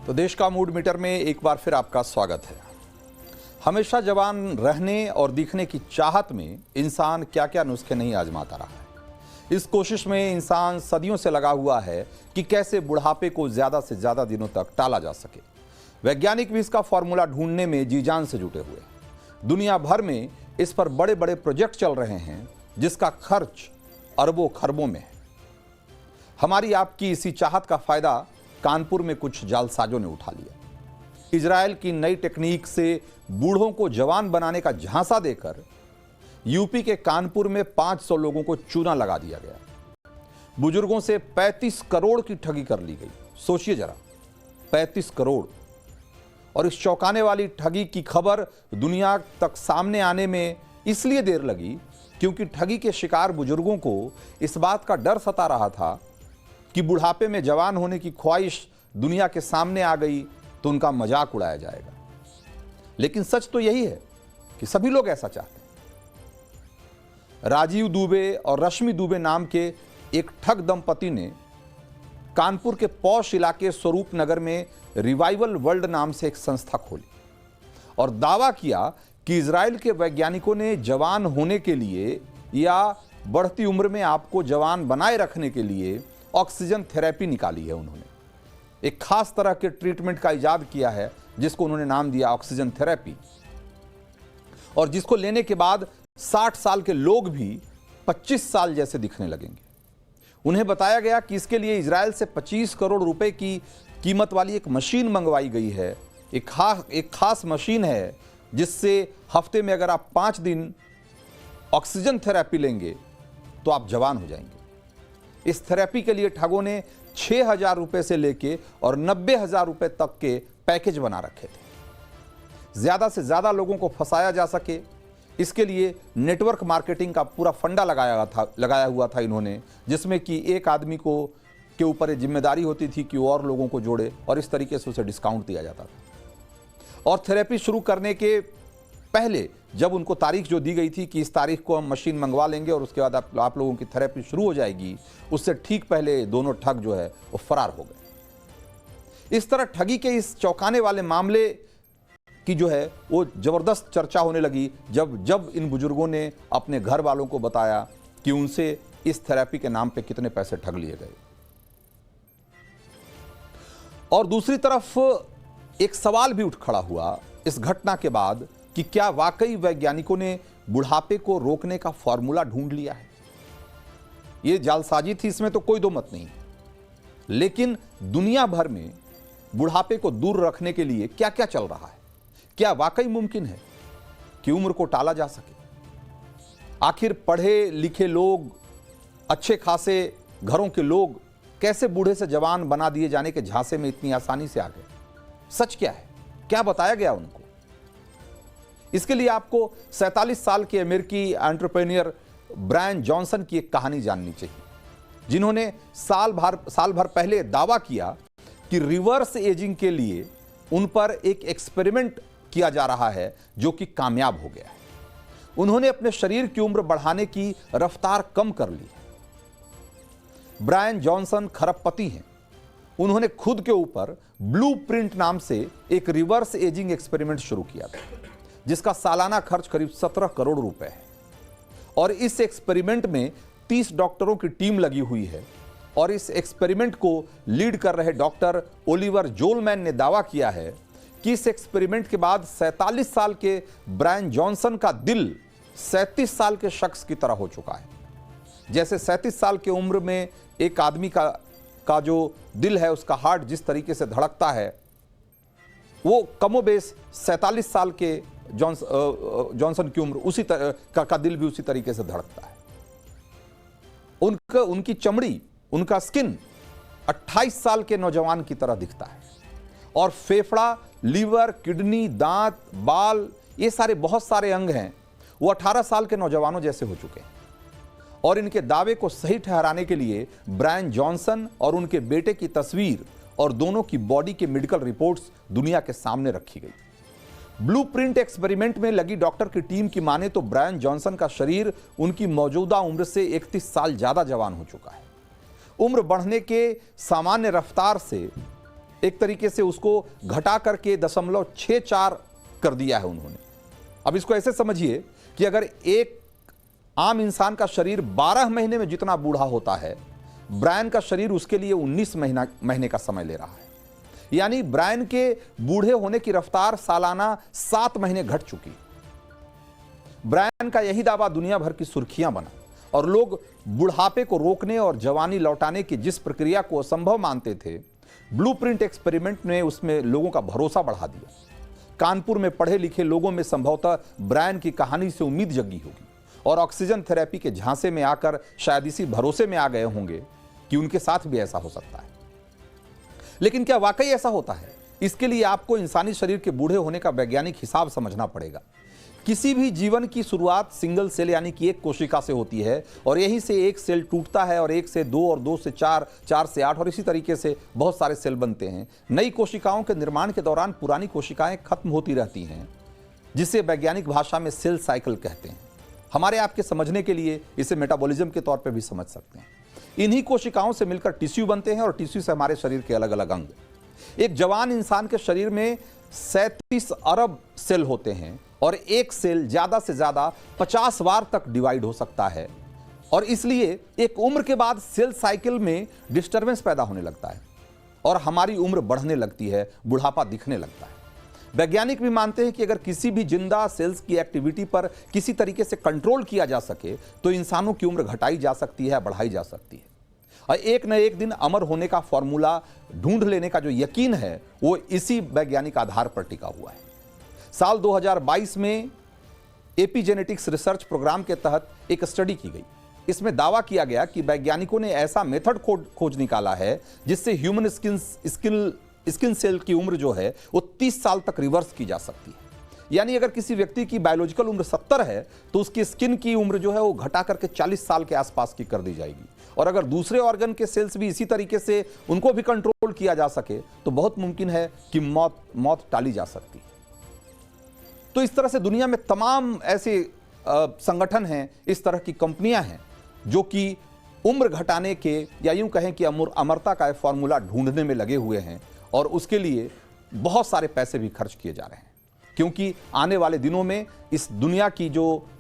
तो देश का मूड मीटर में एक बार फिर आपका स्वागत है। हमेशा जवान रहने और दिखने की चाहत में इंसान क्या क्या नुस्खे नहीं आजमाता रहा है। इस कोशिश में इंसान सदियों से लगा हुआ है कि कैसे बुढ़ापे को ज्यादा से ज्यादा दिनों तक टाला जा सके। वैज्ञानिक भी इसका फॉर्मूला ढूंढने में जी जान से जुटे हुए हैं। दुनिया भर में इस पर बड़े बड़े प्रोजेक्ट चल रहे हैं जिसका खर्च अरबों खरबों में है। हमारी आपकी इसी चाहत का फायदा कानपुर में कुछ जालसाजों ने उठा लिया। इजराइल की नई टेक्निक से बूढ़ों को जवान बनाने का झांसा देकर यूपी के कानपुर में 500 लोगों को चूना लगा दिया गया। बुजुर्गों से 35 करोड़ की ठगी कर ली गई। सोचिए जरा, 35 करोड़। और इस चौंकाने वाली ठगी की खबर दुनिया तक सामने आने में इसलिए देर लगी क्योंकि ठगी के शिकार बुजुर्गों को इस बात का डर सता रहा था कि बुढ़ापे में जवान होने की ख्वाहिश दुनिया के सामने आ गई तो उनका मजाक उड़ाया जाएगा। लेकिन सच तो यही है कि सभी लोग ऐसा चाहते हैं। राजीव दुबे और रश्मि दुबे नाम के एक ठग दंपति ने कानपुर के पौष इलाके स्वरूप नगर में रिवाइवल वर्ल्ड नाम से एक संस्था खोली और दावा किया कि इजराइल के वैज्ञानिकों ने जवान होने के लिए या बढ़ती उम्र में आपको जवान बनाए रखने के लिए ऑक्सीजन थेरेपी निकाली है। उन्होंने एक खास तरह के ट्रीटमेंट का इजाद किया है जिसको उन्होंने नाम दिया ऑक्सीजन थेरेपी, और जिसको लेने के बाद 60 साल के लोग भी 25 साल जैसे दिखने लगेंगे। उन्हें बताया गया कि इसके लिए इजराइल से 25 करोड़ रुपए की कीमत वाली एक मशीन मंगवाई गई है। एक खास मशीन है जिससे हफ्ते में अगर आप 5 दिन ऑक्सीजन थेरेपी लेंगे तो आप जवान हो जाएंगे। इस थेरेपी के लिए ठगों ने 6,000 रुपए से लेके और 90,000 रुपए तक के पैकेज बना रखे थे। ज्यादा से ज्यादा लोगों को फंसाया जा सके, इसके लिए नेटवर्क मार्केटिंग का पूरा फंडा लगाया हुआ था इन्होंने, जिसमें कि एक आदमी को के ऊपर ये जिम्मेदारी होती थी कि वो और लोगों को जोड़े और इस तरीके से उसे डिस्काउंट दिया जाता था। और थेरेपी शुरू करने के पहले जब उनको तारीख जो दी गई थी कि इस तारीख को हम मशीन मंगवा लेंगे और उसके बाद आप लोगों की थेरेपी शुरू हो जाएगी, उससे ठीक पहले दोनों ठग जो है वो फरार हो गए। इस तरह ठगी के इस चौंकाने वाले मामले की जो है वो जबरदस्त चर्चा होने लगी जब इन बुजुर्गों ने अपने घर वालों को बताया कि उनसे इस थेरेपी के नाम पे कितने पैसे ठग लिए गए। और दूसरी तरफ एक सवाल भी उठ खड़ा हुआ इस घटना के बाद कि क्या वाकई वैज्ञानिकों ने बुढ़ापे को रोकने का फॉर्मूला ढूंढ लिया है। यह जालसाजी थी, इसमें तो कोई दो मत नहीं। लेकिन दुनिया भर में बुढ़ापे को दूर रखने के लिए क्या क्या चल रहा है? क्या वाकई मुमकिन है कि उम्र को टाला जा सके? आखिर पढ़े लिखे लोग, अच्छे खासे घरों के लोग कैसे बूढ़े से जवान बना दिए जाने के झांसे में इतनी आसानी से आ गए? सच क्या है? क्या बताया गया उनको? इसके लिए आपको 47 साल के अमेरिकी एंटरप्रेन्योर ब्रायन जॉनसन की एक कहानी जाननी चाहिए, जिन्होंने साल भर पहले दावा किया कि रिवर्स एजिंग के लिए उन पर एक एक्सपेरिमेंट किया जा रहा है जो कि कामयाब हो गया है। उन्होंने अपने शरीर की उम्र बढ़ाने की रफ्तार कम कर ली है। ब्रायन जॉनसन खरबपति हैं। उन्होंने खुद के ऊपर ब्लूप्रिंट नाम से एक रिवर्स एजिंग एक्सपेरिमेंट शुरू किया था जिसका सालाना खर्च करीब 17 करोड़ रुपए है। और इस एक्सपेरिमेंट में 30 डॉक्टरों की टीम लगी हुई है और इस एक्सपेरिमेंट को लीड कर रहे डॉक्टर ओलिवर जोलमैन ने दावा किया है कि इस एक्सपेरिमेंट के बाद 47 साल के ब्रायन जॉनसन का दिल 37 साल के शख्स की तरह हो चुका है। जैसे 37 साल की उम्र में एक आदमी का जो दिल है, उसका हार्ट जिस तरीके से धड़कता है, वो कमोबेश 47 साल के जॉनसन की उम्र उसी का दिल भी उसी तरीके से धड़कता है। उनकी चमड़ी, उनका स्किन 28 साल के नौजवान की तरह दिखता है। और फेफड़ा, लीवर, किडनी, दांत, बाल, ये सारे बहुत सारे अंग हैं, वो 18 साल के नौजवानों जैसे हो चुके हैं। और इनके दावे को सही ठहराने के लिए ब्रायन जॉनसन और उनके बेटे की तस्वीर और दोनों की बॉडी के मेडिकल रिपोर्ट्स दुनिया के सामने रखी गई। ब्लूप्रिंट एक्सपेरिमेंट में लगी डॉक्टर की टीम की माने तो ब्रायन जॉनसन का शरीर उनकी मौजूदा उम्र से 31 साल ज्यादा जवान हो चुका है। उम्र बढ़ने के सामान्य रफ्तार से एक तरीके से उसको घटा करके 0.64 कर दिया है उन्होंने। अब इसको ऐसे समझिए कि अगर एक आम इंसान का शरीर 12 महीने में जितना बूढ़ा होता है, ब्रायन का शरीर उसके लिए 19 महीने का समय ले रहा है। यानी ब्रायन के बूढ़े होने की रफ्तार सालाना 7 महीने घट चुकी। ब्रायन का यही दावा दुनिया भर की सुर्खियां बना और लोग बुढ़ापे को रोकने और जवानी लौटाने की जिस प्रक्रिया को असंभव मानते थे, ब्लूप्रिंट एक्सपेरिमेंट ने उसमें लोगों का भरोसा बढ़ा दिया। कानपुर में पढ़े लिखे लोगों में संभवतः ब्रायन की कहानी से उम्मीद जगी होगी और ऑक्सीजन थेरेपी के झांसे में आकर शायद इसी भरोसे में आ गए होंगे कि उनके साथ भी ऐसा हो सकता है। लेकिन क्या वाकई ऐसा होता है? इसके लिए आपको इंसानी शरीर के बूढ़े होने का वैज्ञानिक हिसाब समझना पड़ेगा। किसी भी जीवन की शुरुआत सिंगल सेल यानी कि एक कोशिका से होती है और यहीं से एक सेल टूटता है और 1 से 2 और 2 से 4, 4 से 8 और इसी तरीके से बहुत सारे सेल बनते हैं। नई कोशिकाओं के निर्माण के दौरान पुरानी कोशिकाएं खत्म होती रहती हैं, जिसे वैज्ञानिक भाषा में सेल साइकिल कहते हैं। हमारे आपके समझने के लिए इसे मेटाबॉलिज्म के तौर पर भी समझ सकते हैं। इन्हीं कोशिकाओं से मिलकर टिश्यू बनते हैं और टिश्यू से हमारे शरीर के अलग अलग अंग। एक जवान इंसान के शरीर में 37 अरब सेल होते हैं और एक सेल ज्यादा से ज्यादा 50 बार तक डिवाइड हो सकता है और इसलिए एक उम्र के बाद सेल साइकिल में डिस्टरबेंस पैदा होने लगता है और हमारी उम्र बढ़ने लगती है, बुढ़ापा दिखने लगता है। वैज्ञानिक भी मानते हैं कि अगर किसी भी जिंदा सेल्स की एक्टिविटी पर किसी तरीके से कंट्रोल किया जा सके तो इंसानों की उम्र घटाई जा सकती है, बढ़ाई जा सकती है और एक न एक दिन अमर होने का फॉर्मूला ढूंढ लेने का जो यकीन है वो इसी वैज्ञानिक आधार पर टिका हुआ है। साल 2022 में एपीजेनेटिक्स रिसर्च प्रोग्राम के तहत एक स्टडी की गई। इसमें दावा किया गया कि वैज्ञानिकों ने ऐसा मेथड खोज निकाला है जिससे ह्यूमन स्किन सेल की उम्र जो है वो 30 साल तक रिवर्स की जा सकती है। यानी अगर किसी व्यक्ति की बायोलॉजिकल उम्र 70 है तो उसकी स्किन की उम्र जो है वो घटा करके 40 साल के आसपास की कर दी जाएगी और अगर दूसरे ऑर्गन के सेल्स भी इसी तरीके से उनको भी कंट्रोल किया जा सके तो बहुत मुमकिन है कि मौत टाली जा सकती है। तो इस तरह से दुनिया में तमाम ऐसे संगठन हैं, इस तरह की कंपनियां हैं जो कि उम्र घटाने के या यूं कहें कि अमरता का फॉर्मूला ढूंढने में लगे हुए हैं और उसके लिए बहुत सारे पैसे भी खर्च किए जा रहे हैं, क्योंकि आने वाले दिनों में इस दुनिया की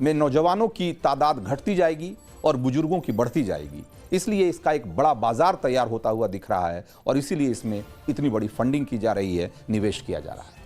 में नौजवानों की तादाद घटती जाएगी और बुजुर्गों की बढ़ती जाएगी। इसलिए इसका एक बड़ा बाजार तैयार होता हुआ दिख रहा है और इसीलिए इसमें इतनी बड़ी फंडिंग की जा रही है, निवेश किया जा रहा है।